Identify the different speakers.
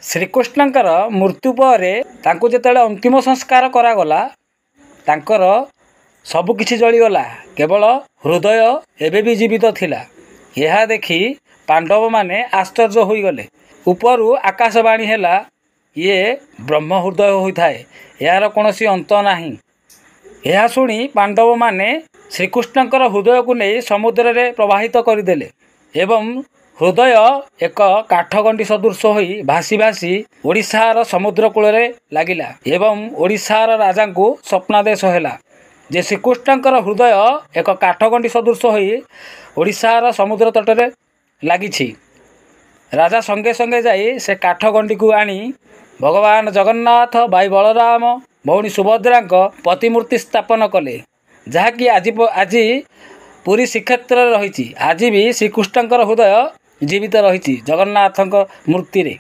Speaker 1: श्रीकृष्णଙ୍କର मृत्यु पर तांको जेतेबेले अंतिम संस्कार करागला तांकर सबकिछि जलीगला केवल हृदय एबे भी जीवित थिला। यह देखि पांडव माने आश्चर्य होइगले। उपरु आकाशवाणी हैला ये ब्रह्म हृदय होइथाए, यार कोनोसी अंत नाही। यह शुणी पांडव माने श्रीकृष्णଙ୍କର हृदय को नहीं समुद्र रे प्रवाहित करदेले एवं हृदय एक काठगंडी सदृश होई भासी भासी ओडिशार समुद्र कूल रे लागिला एवं ओडिशार राजा को स्वप्नादेश हैला जे श्रीकृष्णଙ୍କର हृदय एक काठगंडी सदृश होई ओडिशार समुद्र तट रे लागिछि। राजा संगे संगे जाई से काठगंडी को आनी भगवान जगन्नाथ भाई बलराम भौणी सुभद्रा प्रतिमूर्ति स्थापन कले, जहाँकि आज पुरी श्रीक्षेत्र रही। आज भी श्रीकृष्णଙ୍କର हृदय जीवित रही जगन्नाथ मूर्ति रे।